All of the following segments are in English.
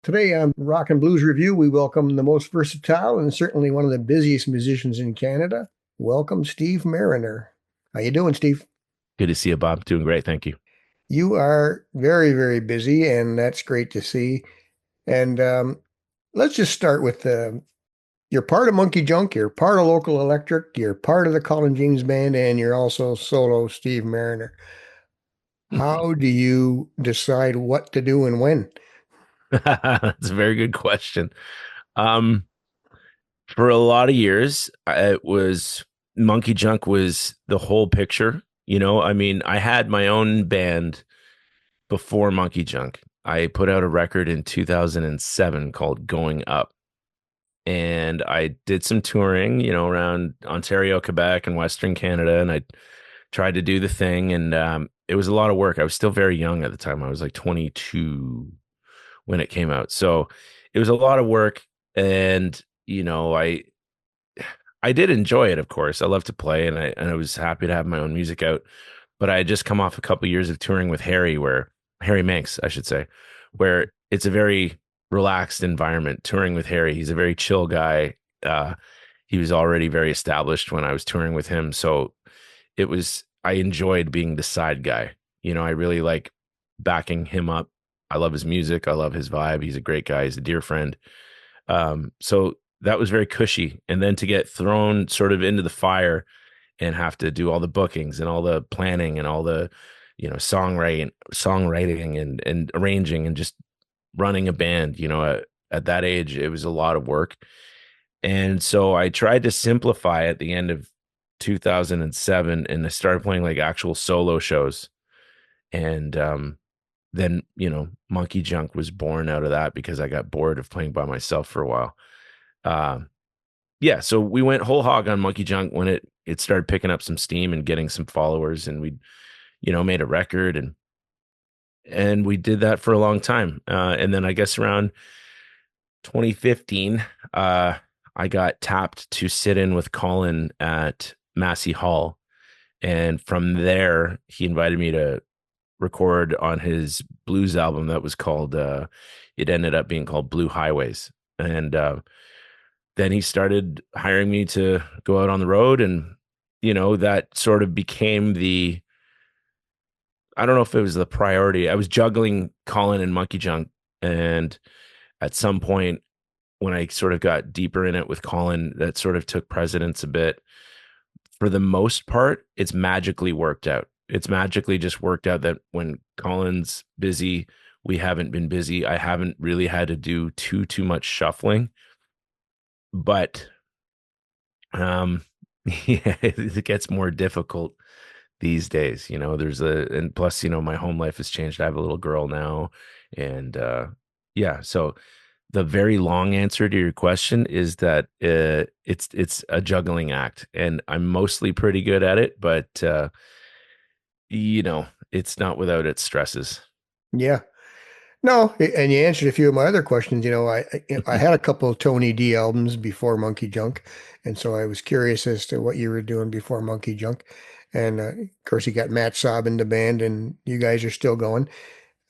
Today on Rock and Blues Review, we welcome the most versatile and certainly one of the busiest musicians in Canada. Welcome, Steve Marriner. How you doing, Steve? Good to see you, Bob. Doing great. Thank you. You are very, very busy, and that's great to see. And let's just start with you're part of MonkeyJunk, you're part of Local Electric, you're part of the Colin James Band, and you're also solo Steve Marriner. How do you decide what to do and when? That's a very good question. Um, for a lot of years, it was Monkey Junk was the whole picture. I mean, I had my own band before Monkey Junk. I put out a record in 2007 called Going Up. And I did some touring, around Ontario, Quebec, and Western Canada. And I tried to do the thing. And it was a lot of work. I was still very young at the time. I was like 22 when it came out. So it was a lot of work. And, I did enjoy it, of course. I love to play and I was happy to have my own music out. But I had just come off a couple of years of touring with Harry Manx, I should say, where it's a very relaxed environment. Touring with Harry, he's a very chill guy. He was already very established when I was touring with him. So I enjoyed being the side guy. I really like backing him up. I love his music. I love his vibe. He's a great guy. He's a dear friend. So that was very cushy. And then to get thrown sort of into the fire and have to do all the bookings and all the planning and all the, songwriting and arranging and just running a band, at that age, it was a lot of work. And so I tried to simplify at the end of 2007 and I started playing like actual solo shows. And then, Monkey Junk was born out of that because I got bored of playing by myself for a while. Uh, yeah, so we went whole hog on Monkey Junk when it started picking up some steam and getting some followers, and we, made a record and we did that for a long time. And then I guess around 2015, I got tapped to sit in with Colin at Massey Hall, and from there he invited me to record on his blues album that was called it ended up being called Blue Highways. And then he started hiring me to go out on the road, and that sort of became the, I don't know if it was the priority. I was juggling Colin and Monkey Junk, and at some point when I sort of got deeper in it with Colin, that sort of took precedence a bit. For the most part, it's magically worked out. It's magically just worked out that when Colin's busy, we haven't been busy. I haven't really had to do too much shuffling, but yeah, it gets more difficult these days. And plus, my home life has changed. I have a little girl now, and yeah, so the very long answer to your question is that it's a juggling act, and I'm mostly pretty good at it, but it's not without its stresses. Yeah. No, and you answered a few of my other questions. I had a couple of Tony D albums before Monkey Junk, and so I was curious as to what you were doing before Monkey Junk. And of course, you got Matt Saab in the band, and you guys are still going.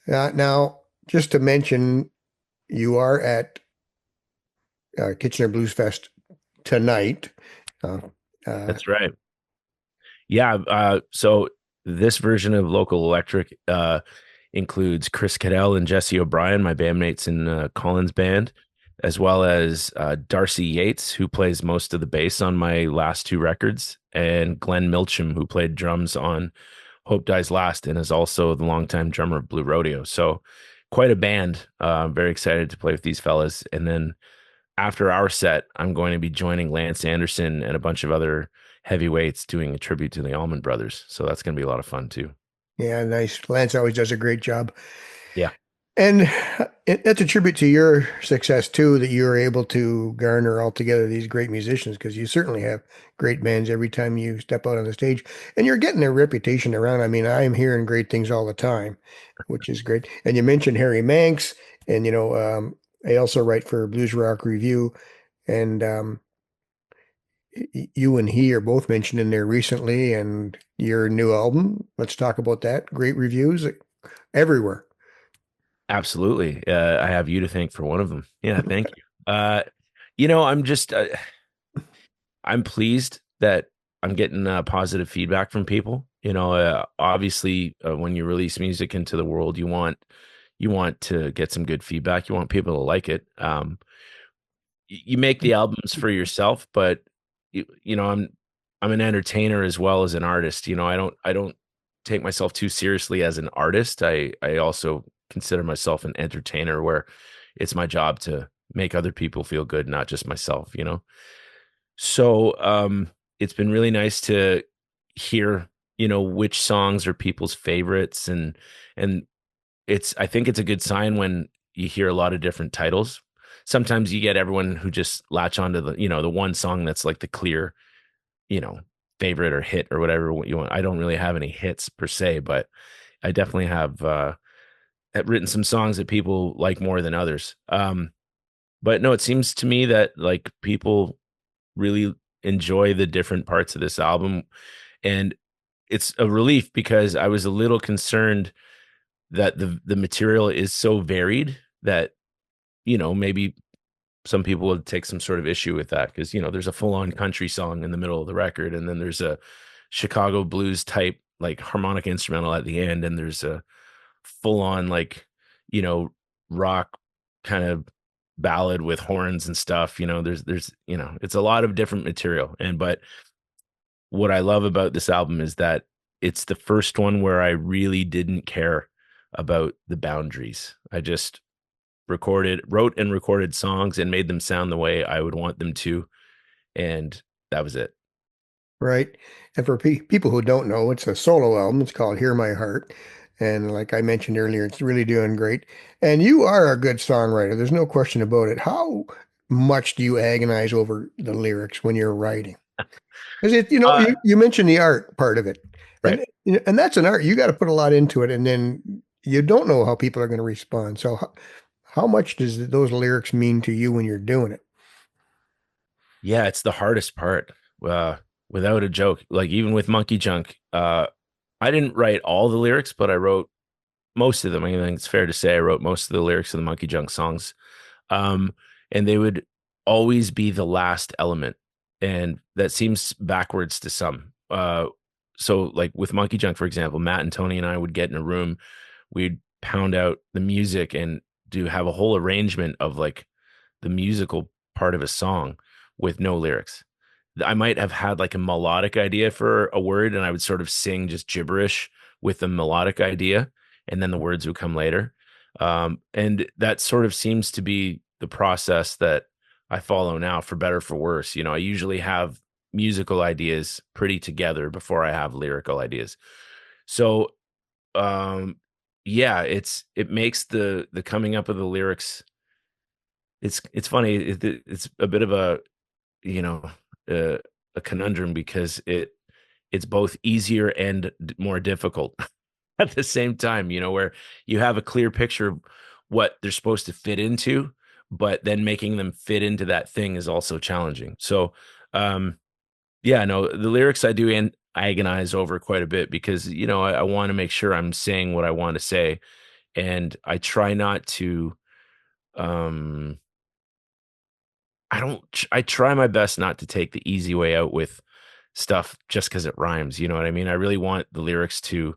Now, just to mention, you are at Kitchener Blues Fest tonight. Uh, uh, That's right. Yeah. So this version of Local Electric includes Chris Cadell and Jesse O'Brien, my bandmates in Colin's band, as well as Darcy Yates, who plays most of the bass on my last two records, and Glenn Milcham, who played drums on Hope Dies Last and is also the longtime drummer of Blue Rodeo. So quite a band. I'm very excited to play with these fellas. And then after our set, I'm going to be joining Lance Anderson and a bunch of other heavyweights doing a tribute to the Allman Brothers. So that's going to be a lot of fun too. yeah, nice. Lance always does a great job. Yeah. And that's a tribute to your success too, that you're able to garner all together these great musicians, because you certainly have great bands every time you step out on the stage, and you're getting a reputation around. I mean, I'm hearing great things all the time, which is great. And you mentioned Harry Manx, and I also write for Blues Rock Review, and you and he are both mentioned in there recently, and your new album. Let's talk about that. Great reviews everywhere. Absolutely. I have you to thank for one of them. Yeah, thank you. I'm just I'm pleased that I'm getting positive feedback from people. Obviously, when you release music into the world, you want to get some good feedback. You want people to like it. You make the albums for yourself, but I'm an entertainer as well as an artist. I don't take myself too seriously as an artist. I also consider myself an entertainer where it's my job to make other people feel good, not just myself. So it's been really nice to hear, which songs are people's favorites, and I think it's a good sign when you hear a lot of different titles. Sometimes you get everyone who just latch onto the one song that's like the clear, you know, favorite or hit or whatever what you want. I don't really have any hits per se, but I definitely have written some songs that people like more than others. But no, it seems to me that like people really enjoy the different parts of this album, and it's a relief because I was a little concerned that the material is so varied that maybe some people would take some sort of issue with that because there's a full-on country song in the middle of the record, and then there's a Chicago blues type like harmonic instrumental at the end, and there's a full-on like you know rock kind of ballad with horns and stuff. There's it's a lot of different material, and but what I love about this album is that it's the first one where I really didn't care about the boundaries. I just wrote and recorded songs and made them sound the way I would want them to. And that was it. Right. And for people who don't know, it's a solo album. It's called Hear My Heart. And like I mentioned earlier, it's really doing great. And you are a good songwriter. There's no question about it. How much do you agonize over the lyrics when you're writing? Because Uh, you mentioned the art part of it. right. And that's an art. You got to put a lot into it. And then you don't know how people are going to respond. So how much does those lyrics mean to you when you're doing it? Yeah, it's the hardest part. Uh, Without a joke. Like even with Monkey Junk, I didn't write all the lyrics, but I wrote most of them. I think it's fair to say I wrote most of the lyrics of the Monkey Junk songs. Um, and they would always be the last element. And that seems backwards to some. So like with Monkey Junk, for example, Matt and Tony and I would get in a room, we'd pound out the music and do have a whole arrangement of like the musical part of a song with no lyrics. I might have had like a melodic idea for a word and I would sort of sing just gibberish with the melodic idea, and then the words would come later. And that sort of seems to be the process that I follow now, for better, for worse. I usually have musical ideas pretty together before I have lyrical ideas. So, um, yeah, it makes the coming up of the lyrics. It's funny. It's a bit of you know uh, a conundrum because it's both easier and more difficult at the same time, where you have a clear picture of what they're supposed to fit into, but then making them fit into that thing is also challenging. So, yeah, no, the lyrics I do agonize over quite a bit because, I want to make sure I'm saying what I want to say. And I try not to, um, I try my best not to take the easy way out with stuff just because it rhymes. You know what I mean? I really want the lyrics to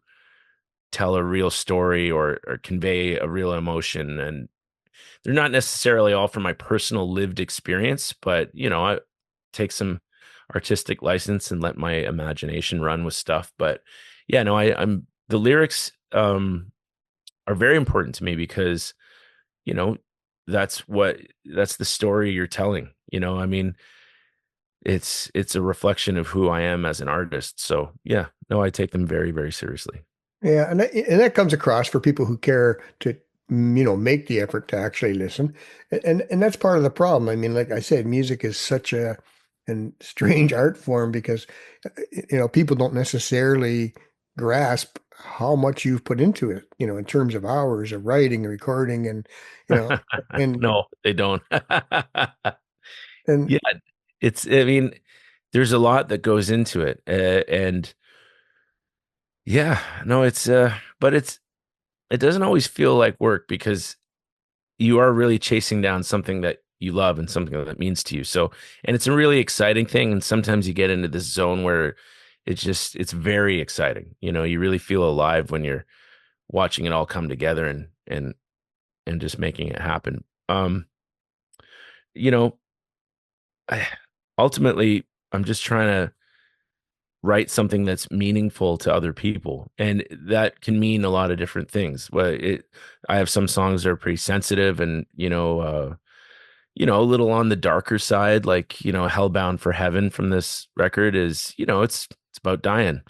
tell a real story or convey a real emotion. And they're not necessarily all from my personal lived experience, but I take some artistic license and let my imagination run with stuff. But yeah, no, I'm the lyrics are very important to me because, you know, that's the story you're telling. I mean, it's a reflection of who I am as an artist. So yeah, no, I take them very, very seriously. Yeah, and that comes across for people who care to make the effort to actually listen, and that's part of the problem. I mean, like I said, music is such a and strange art form because people don't necessarily grasp how much you've put into it, in terms of hours of writing and recording, and you know and No, they don't. and Yeah, I mean, there's a lot that goes into it. And yeah, no, but it doesn't always feel like work because you are really chasing down something that you love and something that means to you. So, and it's a really exciting thing. And sometimes you get into this zone where it's very exciting. You really feel alive when you're watching it all come together and just making it happen. You know, I, ultimately, I'm just trying to write something that's meaningful to other people, and that can mean a lot of different things. I have some songs that are pretty sensitive, and a little on the darker side, like "Hellbound for Heaven" from this record is, it's about dying,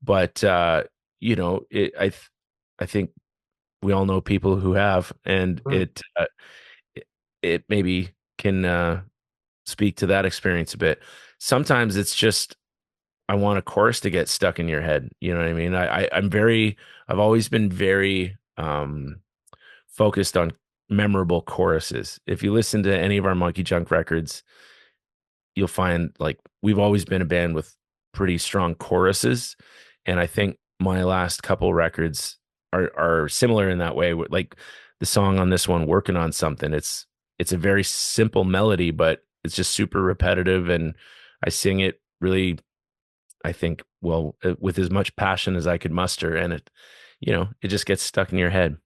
but I think we all know people who have, and Mm. it maybe can speak to that experience a bit. Sometimes it's just I want a chorus to get stuck in your head. You know what I mean? I've always been very focused on memorable choruses. If you listen to any of our Monkey Junk records, you'll find like we've always been a band with pretty strong choruses, and I think my last couple records are similar in that way. Like the song on this one, "Working on Something," it's a very simple melody, but it's just super repetitive, and I sing it really, I think, well, with as much passion as I could muster, and it just gets stuck in your head.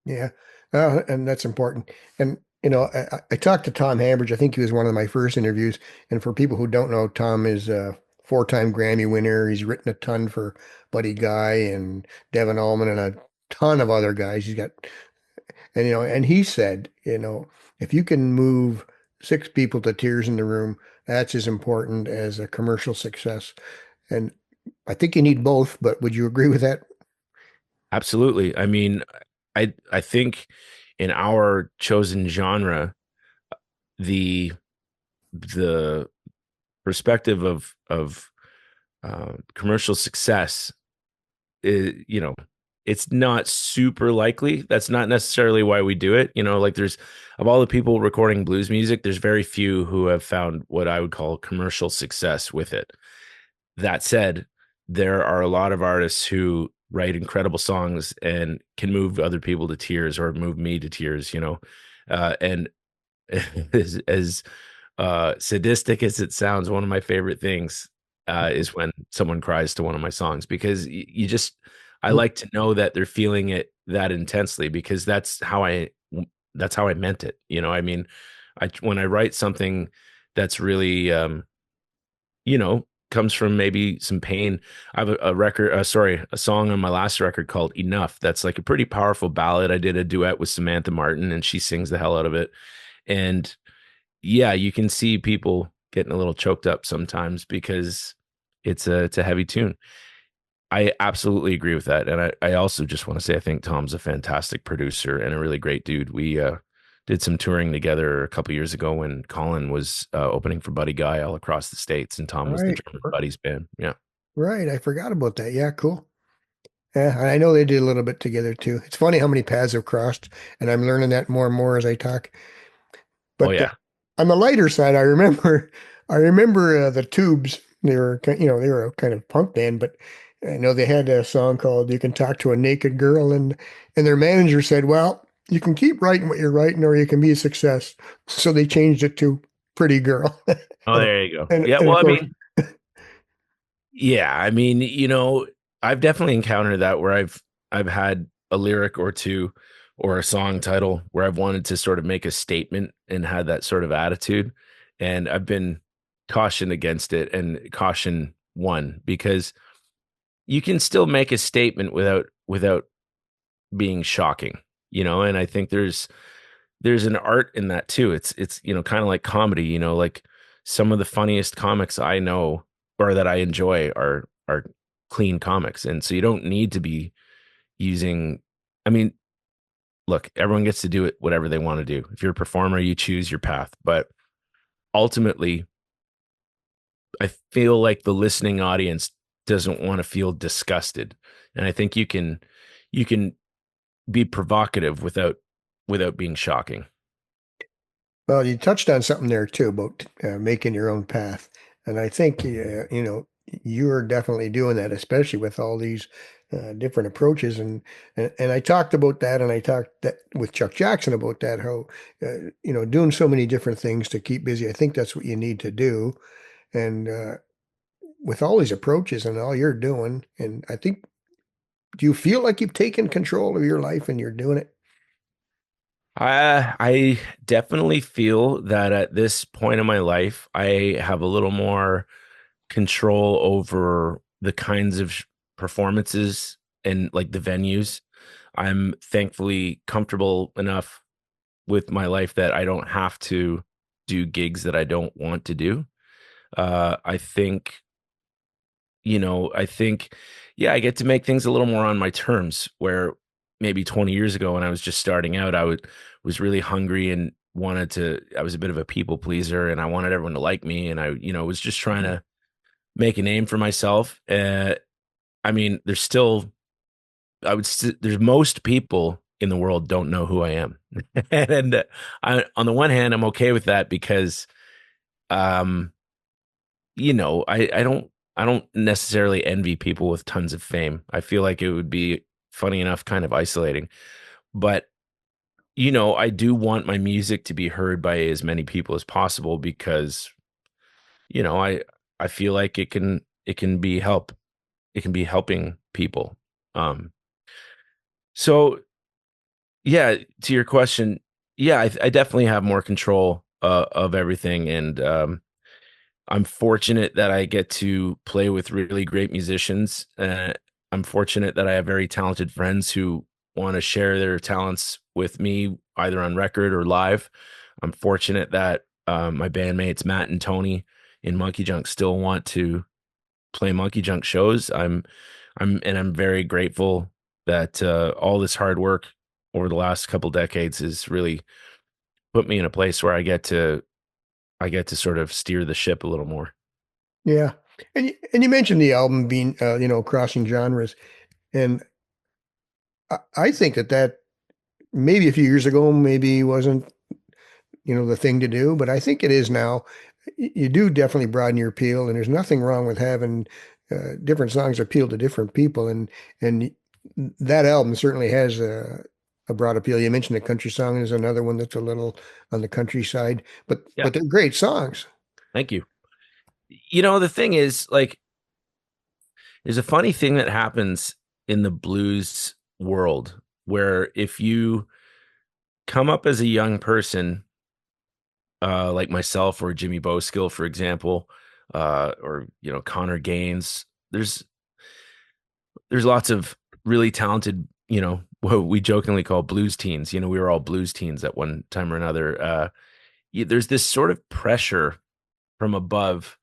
Yeah, and that's important. And I talked to Tom Hambridge. I think he was one of my first interviews. And for people who don't know, Tom is a four-time Grammy winner. He's written a ton for Buddy Guy and Devin Allman and a ton of other guys. He's got, and he said, if you can move six people to tears in the room, that's as important as a commercial success. And I think you need both, but would you agree with that? Absolutely. I mean, I think in our chosen genre, the the perspective of commercial success is, it's not super likely. That's not necessarily why we do it. Like there's of all the people recording blues music, there's very few who have found what I would call commercial success with it. That said, there are a lot of artists who write incredible songs and can move other people to tears or move me to tears, and as sadistic as it sounds, one of my favorite things is when someone cries to one of my songs because I like to know that they're feeling it that intensely because that's how I meant it. I mean, when I write something that's really comes from maybe some pain. I have a record, sorry, a song on my last record called Enough. That's like a pretty powerful ballad. I did a duet with Samantha Martin and she sings the hell out of it. And yeah, you can see people getting a little choked up sometimes because it's a heavy tune. I absolutely agree with that. And I also just want to say I think Tom's a fantastic producer and a really great dude. We did some touring together a couple years ago when Colin was opening for Buddy Guy all across the States and Tom was the Right. drummer in Buddy's band. Yeah. Right. I forgot about that. Yeah, cool. Yeah, and I know they did a little bit together too. It's funny how many paths have crossed, and I'm learning that more and more as I talk. Oh But yeah. on the lighter side, I remember the Tubes. They were a kind of punk band, but I know they had a song called "You Can Talk to a Naked Girl," and their manager said, "Well, you can keep writing what you're writing, or you can be a success." So they changed it to "Pretty Girl," Oh, and there you go. and, Yeah. and Well, of I course, mean, yeah, I mean, I've definitely encountered that where I've had a lyric or two or a song title where I've wanted to sort of make a statement and had that sort of attitude. And I've been cautioned against it and caution one because you can still make a statement without being shocking, and I think there's an art in that too. It's kind of like comedy, like some of the funniest comics I know or that I enjoy are clean comics. And so you don't need to be using I mean, look, everyone gets to do it whatever they want to do. If you're a performer, you choose your path. But ultimately, I feel like the listening audience doesn't want to feel disgusted. And I think you can be provocative without being shocking. well, you touched on something there too about making your own path, and I think you're definitely doing that, especially with all these. different approaches. And I talked about that, and I talked that with Chuck Jackson about that, how, doing so many different things to keep busy. I think that's what you need to do. And with all these approaches and all you're doing, and I think, do you feel like you've taken control of your life and you're doing it? I definitely feel that at this point in my life, I have a little more control over the kinds of performances and like the venues. I'm thankfully comfortable enough with my life that I don't have to do gigs that I don't want to do. I think, I think, yeah, I get to make things a little more on my terms. Where maybe 20 years ago, when I was just starting out, was really hungry and wanted to. I was a bit of a people pleaser, and I wanted everyone to like me, and I, was just trying Mhm. to make a name for myself. I mean, there's still, there's most people in the world don't know who I am, and on the one hand, I'm okay with that because, um, I don't necessarily envy people with tons of fame. I feel like it would be funny enough, kind of isolating, but I do want my music to be heard by as many people as possible because, you know, I I feel like it can be helping people. Um, so yeah, to your question, yeah, I definitely have more control of everything, and I'm fortunate that I get to play with really great musicians. I'm fortunate that I have very talented friends who want to share their talents with me, either on record or live. I'm fortunate that my bandmates Matt and Tony in Monkey Junk still want to play Monkey Junk shows. I'm very grateful that all this hard work over the last couple decades has really put me in a place where I get to sort of steer the ship a little more. Yeah. And you mentioned the album being, crossing genres. And I think that maybe a few years ago, maybe wasn't, the thing to do, but I think it is now. You do definitely broaden your appeal, and there's nothing wrong with having different songs appeal to different people. And that album certainly has a broad appeal. You mentioned the country song is another one that's a little on the countryside, but Yeah, but they're great songs. thank you. The thing is, like, there's a funny thing that happens in the blues world where if you come up as a young person, like myself or Jimmy Boskill, for example, or Connor Gaines, there's lots of really talented, what we jokingly call blues teens. We were all blues teens at one time or another. There's this sort of pressure from above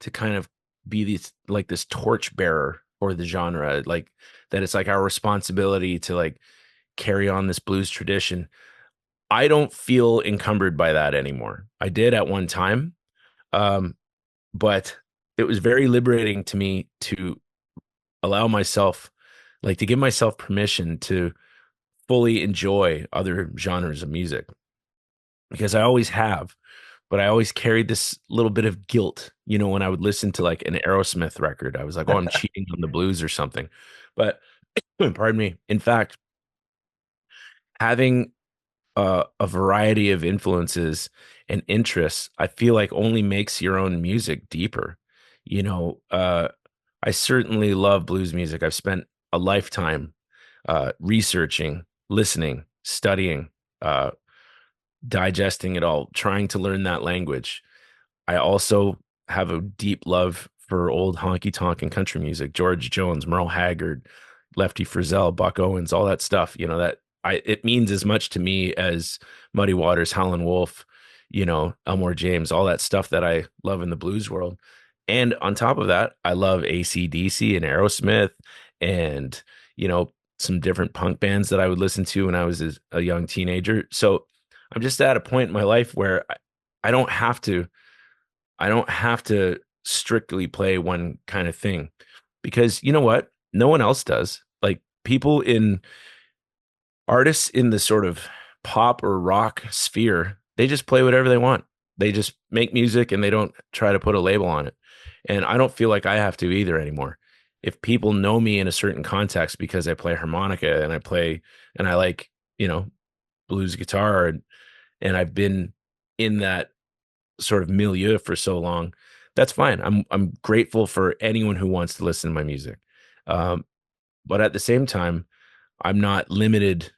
to kind of be this torch bearer for the genre, like that it's like our responsibility to like carry on this blues tradition. I don't feel encumbered by that anymore. I did at one time, um, but it was very liberating to me to allow myself, like, to give myself permission to fully enjoy other genres of music because I always have, but I always carried this little bit of guilt, when I would listen to like an Aerosmith record. I was like, oh, I'm cheating on the blues or something. But pardon me. In fact, having a variety of influences and interests, I feel like only makes your own music deeper. I certainly love blues music. I've spent a lifetime researching, listening, studying, uh, digesting it all, trying to learn that language. I also have a deep love for old honky tonk and country music, George Jones, Merle Haggard, Lefty Frizzell, Buck Owens, all that stuff. That it means as much to me as Muddy Waters, Howlin' Wolf, Elmore James, all that stuff that I love in the blues world. And on top of that, I love AC/DC and Aerosmith and, some different punk bands that I would listen to when I was a young teenager. So I'm just at a point in my life where I don't have to I don't have to strictly play one kind of thing because you know what? No one else does. Like artists in the sort of pop or rock sphere, they just play whatever they want. They just make music and they don't try to put a label on it. And I don't feel like I have to either anymore. if people know me in a certain context because I play harmonica and I like, you know, blues guitar and I've been in that sort of milieu for so long, that's fine. I'm grateful for anyone who wants to listen to my music. Um, but at the same time, I'm not limited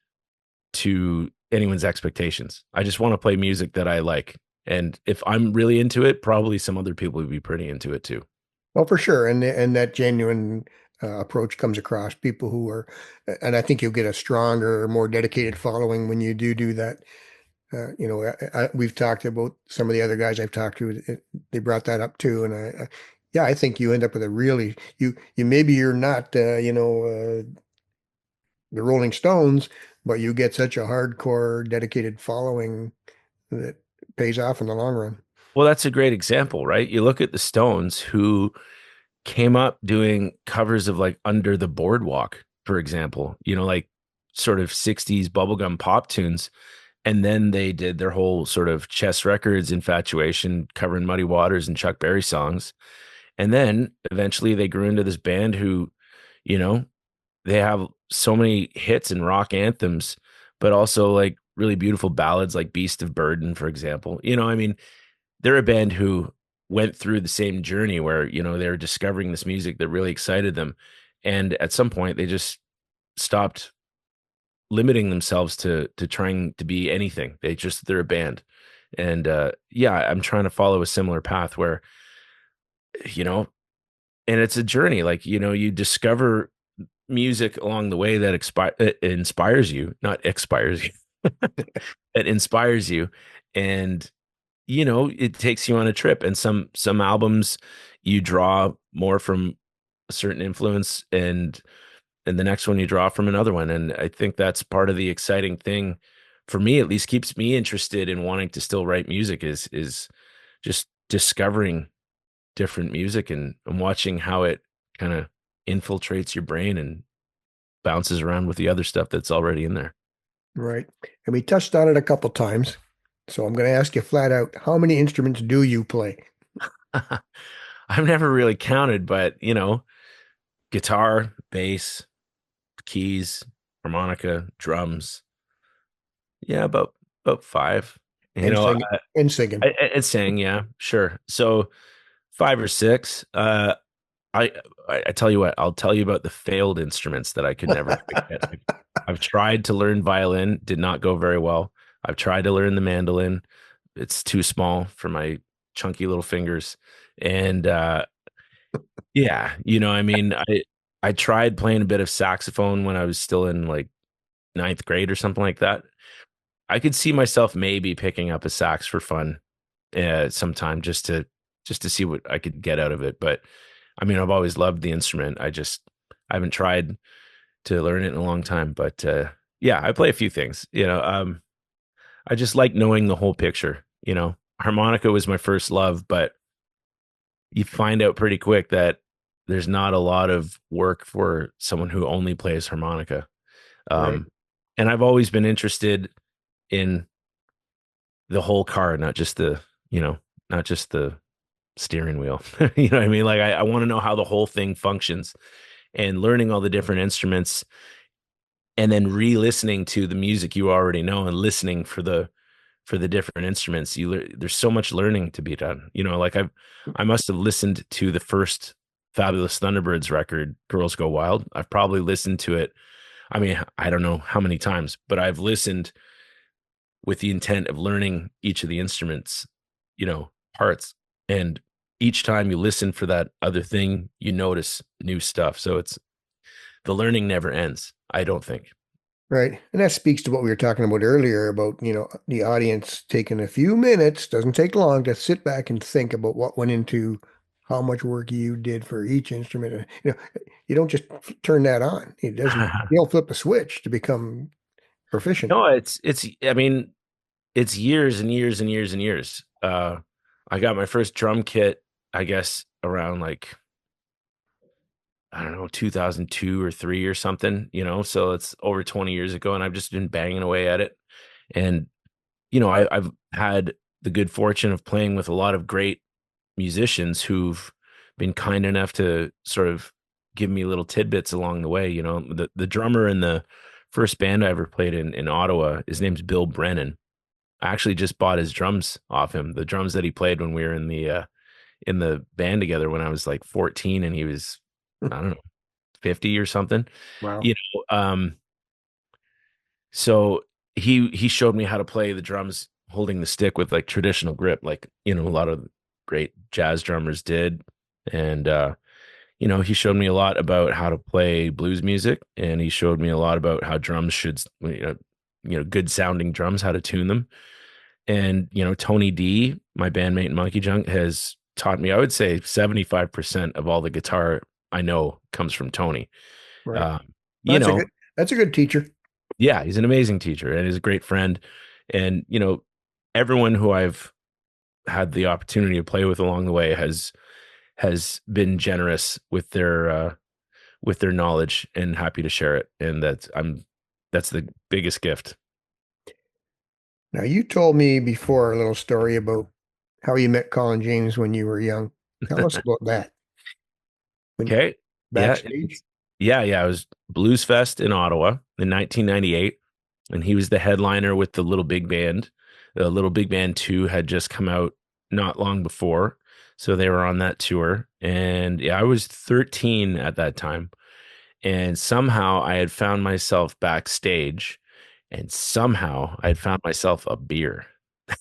to anyone's expectations. I just want to play music that I like. And if I'm really into it, probably some other people would be pretty into it too. Well, for sure, and that genuine approach comes across. People who are, and I think you'll get a stronger, more dedicated following when you do that. We've talked about some of the other guys I've talked to. They brought that up too, and yeah, I think you end up with a really you maybe you're not the Rolling Stones, but you get such a hardcore, dedicated following that pays off in the long run. Well, that's a great example, right? You look at the Stones who came up doing covers of like Under the Boardwalk, for example, like sort of 60s bubblegum pop tunes. And then they did their whole sort of Chess Records infatuation covering Muddy Waters and Chuck Berry songs. And then eventually they grew into this band who, you know, they have so many hits and rock anthems, but also like really beautiful ballads like Beast of Burden, for example. I mean, they're a band who went through the same journey where, they're discovering this music that really excited them. And at some point they just stopped limiting themselves to trying to be anything. They're a band. And yeah, I'm trying to follow a similar path where, you know, and it's a journey. Like, you discover music along the way that it inspires you, not expires you. It inspires you. And it takes you on a trip. And some albums you draw more from a certain influence, and the next one you draw from another one. And I think that's part of the exciting thing for me, at least keeps me interested in wanting to still write music is just discovering different music and watching how it kind of infiltrates your brain and bounces around with the other stuff that's already in there. Right. And we touched on it a couple times. So I'm going to ask you flat out, how many instruments do you play? I've never really counted, but guitar, bass, keys, harmonica, drums. Yeah, about five. You And know, singing and singing. it's saying, yeah, sure. So five or six. I I tell you what, I'll tell you about the failed instruments that I could never quite get. I've tried to learn violin, did not go very well. I've tried to learn the mandolin. It's too small for my chunky little fingers. And yeah, I mean, I tried playing a bit of saxophone when I was still in like ninth grade or something like that. I could see myself maybe picking up a sax for fun sometime just to see what I could get out of it. But I mean, I've always loved the instrument. I haven't tried to learn it in a long time. But yeah, I play a few things. I just like knowing the whole picture. Harmonica was my first love, but you find out pretty quick that there's not a lot of work for someone who only plays harmonica. Right. Um, and I've always been interested in the whole car, not just the steering wheel. You know what I mean? Like I want to know how the whole thing functions, and learning all the different instruments and then re-listening to the music you already know and listening for the different instruments. There's so much learning to be done. Like I must have listened to the first Fabulous Thunderbirds record, Girls Go Wild. I've probably listened to it. I mean, I don't know how many times, but I've listened with the intent of learning each of the instruments, parts. And each time you listen for that other thing, you notice new stuff. So the learning never ends, I don't think. Right. And that speaks to what we were talking about earlier about, the audience taking a few minutes, doesn't take long to sit back and think about what went into how much work you did for each instrument. And, you don't just turn that on. It doesn't, you don't flip a switch to become proficient. No, I mean, it's years and years and years and years. I got my first drum kit, I guess, around like, I don't know, 2002 or 3 or something, so it's over 20 years ago, and I've just been banging away at it. And, I've had the good fortune of playing with a lot of great musicians who've been kind enough to sort of give me little tidbits along the way. You know, the drummer in the first band I ever played in Ottawa, his name's Bill Brennan. I actually just bought his drums off him, the drums that he played when we were in the band together when I was like 14 and he was, I don't know, 50 or something. Wow. You so he showed me how to play the drums holding the stick with like traditional grip, like, you know, a lot of great jazz drummers did. And he showed me a lot about how to play blues music, and he showed me a lot about how drums should, good sounding drums, how to tune them. And, Tony D, my bandmate in MonkeyJunk, has taught me, I would say 75% of all the guitar I know comes from Tony. Right. Um, you That's a know, good that's a good teacher. yeah, he's an amazing teacher and he's a great friend. And, everyone who I've had the opportunity to play with along the way has been generous with their knowledge and happy to share it. And that's the biggest gift. Now you told me before a little story about how you met Colin James when you were young. Tell us about that. When Okay. Yeah. backstage? Yeah. It was Blues Fest in Ottawa in 1998. And he was the headliner with the Little Big Band. The Little Big Band 2 had just come out not long before. So they were on that tour. And yeah, I was 13 at that time. And somehow I had found myself backstage, and somehow I had found myself a beer.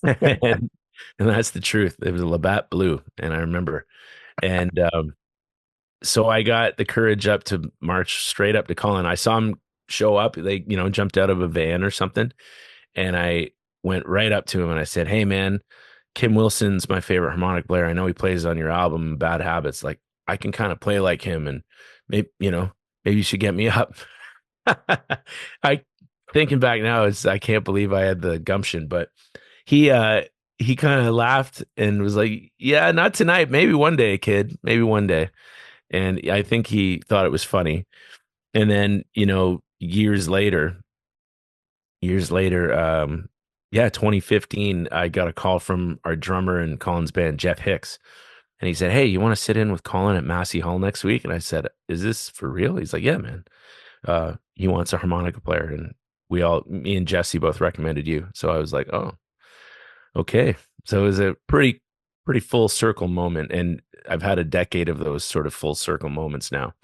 and, and that's the truth. It was a Labatt Blue. And I remember. And so I got the courage up to march straight up to Colin. I saw him show up. They, jumped out of a van or something. And I went right up to him and I said, "Hey, man, Kim Wilson's my favorite harmonic player. I know he plays on your album, Bad Habits. Like, I can kind of play like him, and maybe you should get me up." I thinking back now, I can't believe I had the gumption, but he uh he kind of laughed and was like, "Yeah, not tonight. Maybe one day, kid. Maybe one day." And I think he thought it was funny. And then, years later, yeah, 2015, I got a call from our drummer in Colin's band, Jeff Hicks. And he said, "Hey, you want to sit in with Colin at Massey Hall next week?" And I said, "Is this for real?" He's like, "Yeah, man. He wants a harmonica player." And me and Jesse both recommended you. So I was like, "Oh, okay." So it was a pretty full circle moment. And I've had a decade of those sort of full circle moments now.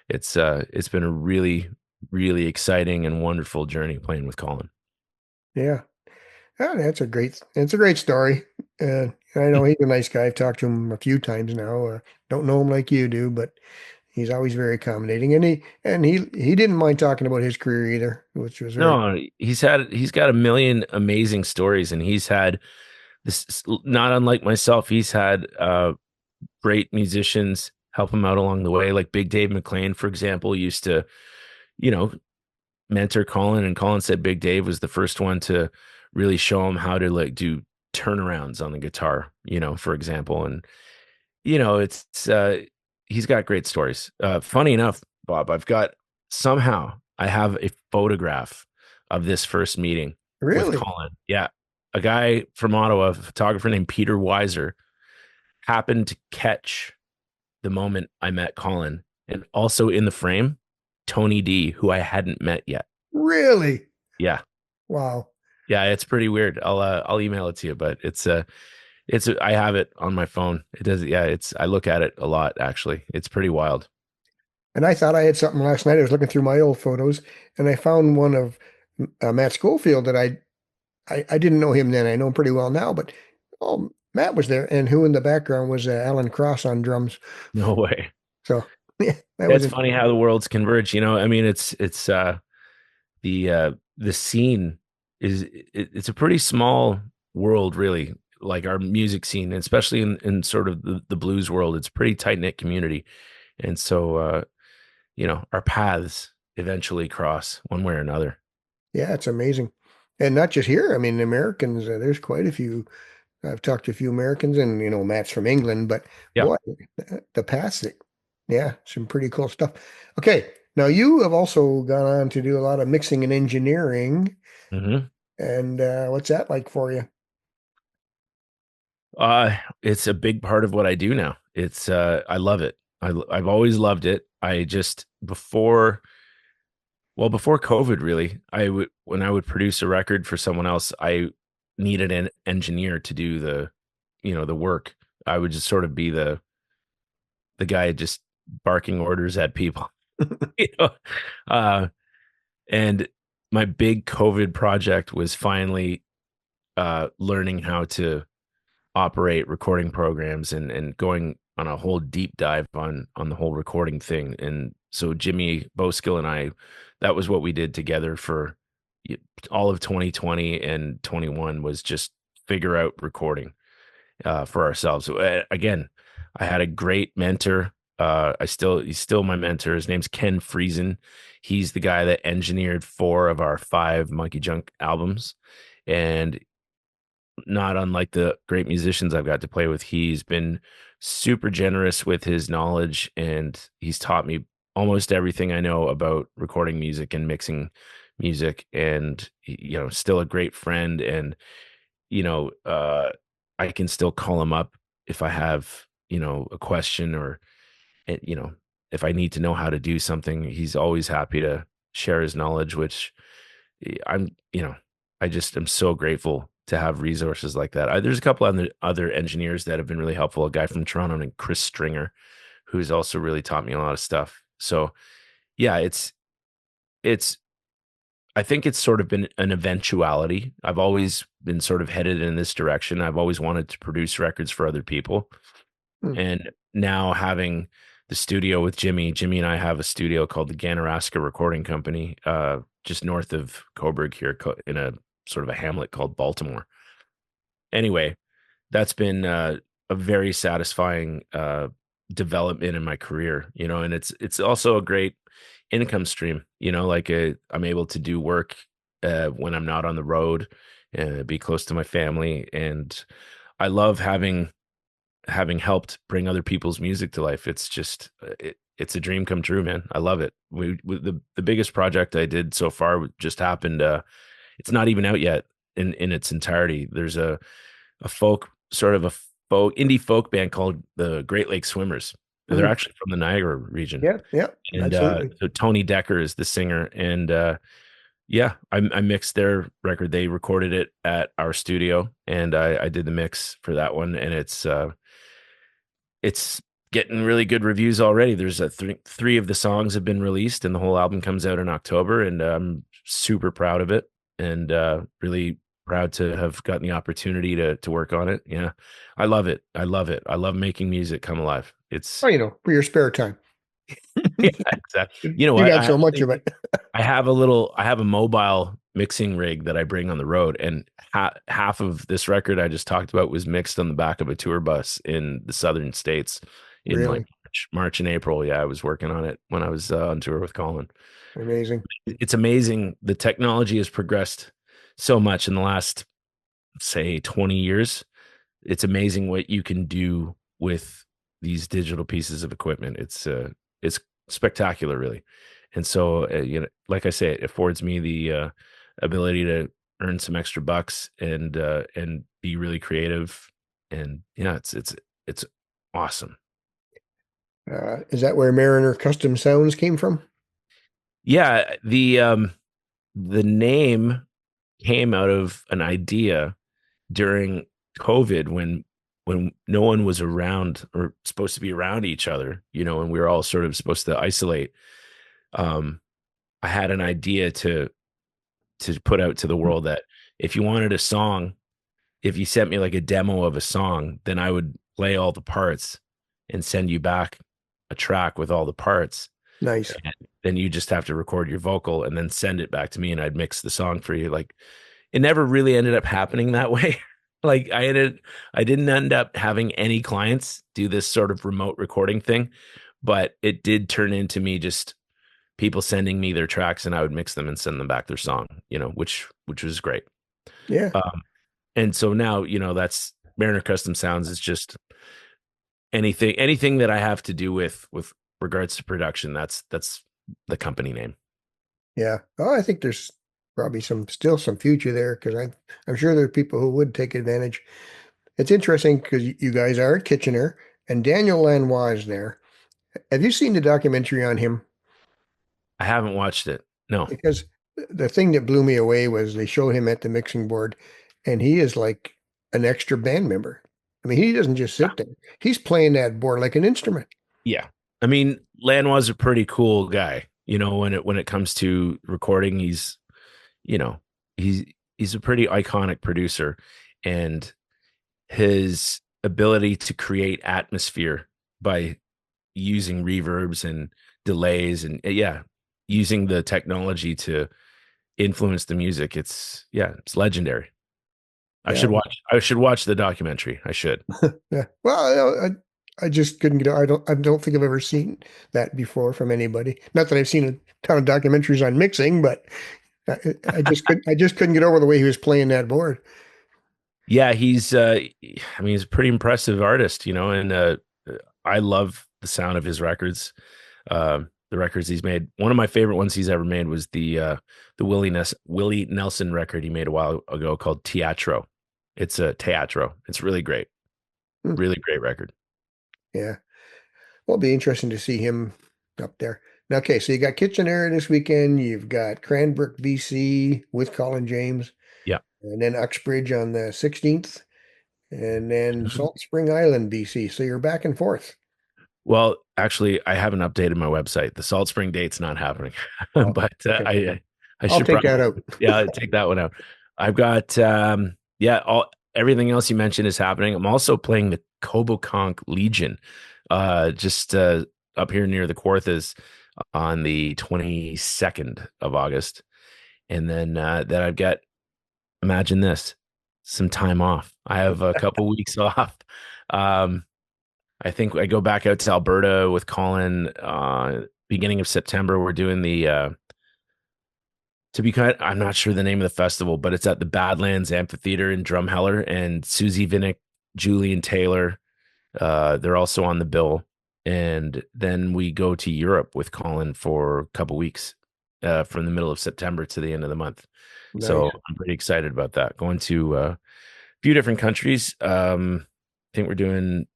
It's been a really, really exciting and wonderful journey playing with Colin. Yeah. Yeah, it's a great story. I know he's a nice guy. I've talked to him a few times now. Don't know him like you do, but he's always very accommodating. And he didn't mind talking about his career either, which was very No, he's got a million amazing stories, and he's had this, not unlike myself. He's had great musicians help him out along the way, like Big Dave McLean, for example, used to, you know, mentor Colin, and Colin said Big Dave was the first one to really show him how to like do turnarounds on the guitar, for example. And it's he's got great stories. Funny enough, Bob, somehow I have a photograph of this first meeting with really, Colin. Yeah. A guy from Ottawa, a photographer named Peter Weiser, happened to catch the moment I met Colin. And also in the frame, Tony D, who I hadn't met yet. really. Yeah. Wow. Yeah, it's pretty weird. I'll email it to you, but I have it on my phone. It does, yeah, I look at it a lot actually. It's pretty wild. And I thought I had something last night. I was looking through my old photos, and I found one of Matt Schofield that I didn't know him then. I know him pretty well now, but oh, Matt was there, and who in the background was Alan Cross on drums. No way. So yeah, that was It's it. funny how the worlds converge, I mean, it's the scene it's a pretty small world, really, like our music scene, especially in sort of the blues world. It's a pretty tight-knit community. And so our paths eventually cross one way or another. Yeah, it's amazing, and not just here. I mean, Americans. There's quite a few. I've talked to a few Americans, and Matt's from England, but Yeah. boy, the past it, yeah, some pretty cool stuff. Okay, now you have also gone on to do a lot of mixing and engineering, hmm and what's that like for you? it's a big part of what I do now. I love it. I've always loved it. I just before COVID, really, I would when I would produce a record for someone else, I needed an engineer to do the work. I would just sort of be the guy just barking orders at people, you know. Uh, and my big COVID project was finally learning how to operate recording programs and going on a whole deep dive on the whole recording thing. And so Jimmy Boskill and I, that was what we did together for all of 2020 and 21 was just figure out recording for ourselves. So, again, I had a great mentor. He's still my mentor. His name's Ken Friesen. He's the guy that engineered 4 of our 5 MonkeyJunk albums. And not unlike the great musicians I've got to play with, he's been super generous with his knowledge, and he's taught me almost everything I know about recording music and mixing music. And still a great friend. And you know, I can still call him up if I have a question, or you know if I need to know how to do something. He's always happy to share his knowledge, which I'm, I just am so grateful to have resources like that. There's a couple other engineers that have been really helpful. A guy from Toronto named Chris Stringer, who's also really taught me a lot of stuff. So yeah, it's I think it's sort of been an eventuality. I've always been sort of headed in this direction. I've always wanted to produce records for other people. Hmm. And now having the studio with Jimmy and I have a studio called the Ganaraska Recording Company, just north of Coburg here, in a sort of a hamlet called Baltimore. Anyway, that's been a very satisfying development in my career, and it's also a great income stream, like I'm able to do work when I'm not on the road, be close to my family, and I love having helped bring other people's music to life. It's just it's a dream come true, man. I love it. The biggest project I did so far just happened. It's not even out yet in its entirety. There's a folk sort of a folk indie folk band called the Great Lake Swimmers. They're Hmm. actually from the Niagara region, Yeah, yeah, and absolutely. so Tony Decker is the singer. And yeah, I mixed their record. They recorded it at our studio, and I did the mix for that one. And it's getting really good reviews already. There's three of the songs have been released, and the whole album comes out in October. And I'm super proud of it, and really proud to have gotten the opportunity to work on it. Yeah, I love it. I love it. I love making music come alive. It's Well, for your spare time. yeah, exactly. You know You what? got so much of it. I have a mobile mixing rig that I bring on the road, and half of this record I just talked about was mixed on the back of a tour bus in the southern states in like Really March and April. Yeah, I was working on it when I was on tour with Colin. amazing. It's amazing. The technology has progressed so much in the last, say, 20 years. It's amazing what you can do with these digital pieces of equipment. It's spectacular, really. And so, like I say, it affords me the ability to earn some extra bucks and be really creative. And yeah, it's awesome. Is that where Marriner Custom Sounds came from? Yeah, the name came out of an idea during COVID when no one was around or supposed to be around each other, and we were all sort of supposed to isolate. Um, I had an idea to put out to the world that if you wanted a song, if you sent me like a demo of a song, then I would play all the parts and send you back a track with all the parts. Nice. And then you just have to record your vocal and then send it back to me, and I'd mix the song for you. Like, it never really ended up happening that way. Like, I didn't end up having any clients do this sort of remote recording thing, but it did turn into me just people sending me their tracks, and I would mix them and send them back their song, which was great. Yeah, And so now, that's Mariner Custom Sounds is just anything that I have to do with regards to production. That's the company name. yeah. Oh, I think there's probably still some future there because I'm sure there are people who would take advantage. It's interesting because you guys are at Kitchener and Daniel Lanois is there. Have you seen the documentary on him? I haven't watched it. No. Because the thing that blew me away was they showed him at the mixing board, and he is like an extra band member. I mean, he doesn't just sit there. He's playing that board like an instrument. Yeah. I mean, Lanois a pretty cool guy. When it comes to recording, you know, he's he's a pretty iconic producer, and his ability to create atmosphere by using reverbs and delays and yeah, using the technology to influence the music. It's legendary. Yeah. I should watch the documentary. I should. Yeah. Well, I just couldn't get. I don't think I've ever seen that before from anybody. Not that I've seen a ton of documentaries on mixing, but I just couldn't get over the way he was playing that board. Yeah, I mean, he's a pretty impressive artist, and I love the sound of his records. The records he's made. One of my favorite ones he's ever made was the Willie Nelson record he made a while ago called Teatro. It's a Teatro. It's really great. Hmm. Really great record. Yeah. Well, it'll be interesting to see him up there. Now, okay, so you got Kitchener this weekend. You've got Cranbrook, BC with Colin James, Yeah. and then Uxbridge on the 16th, and then Salt Spring Island, BC. So you're back and forth. Well, actually, I haven't updated my website. The Salt Spring date's not happening, Oh, but okay. I I'll should take that probably out. yeah take that one out. I've got yeah all everything else you mentioned is happening. I'm also playing the Coboconk Legion, just up here near the Kawarthas on the 22nd of August, and then I've got imagine this some time off. I have a couple weeks off. Um, I think I go back out to Alberta with Colin beginning of September. We're doing the to be kind I'm not sure the name of the festival, but it's at the Badlands Amphitheater in Drumheller, and Susie Vinnick, Julian Taylor, they're also on the bill. And then we go to Europe with Colin for a couple weeks, from the middle of September to the end of the month. Nice. So I'm pretty excited about that. Going to a few different countries. I think we're doing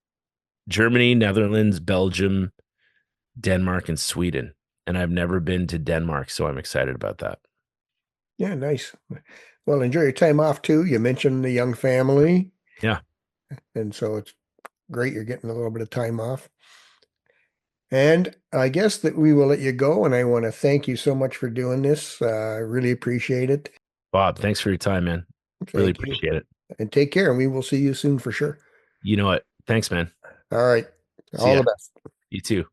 Germany, Netherlands, Belgium, Denmark, and Sweden. And I've never been to Denmark, so I'm excited about that. Yeah, nice. Well, enjoy your time off too. You mentioned the young family, Yeah, and so it's great you're getting a little bit of time off. And I guess that we will let you go. And I want to thank you so much for doing this. I really appreciate it. Bob, thanks for your time, man. Really Thank you. appreciate it. And take care. And we will see you soon for sure. You know what? Thanks, man. All right. See All ya. the best. You too.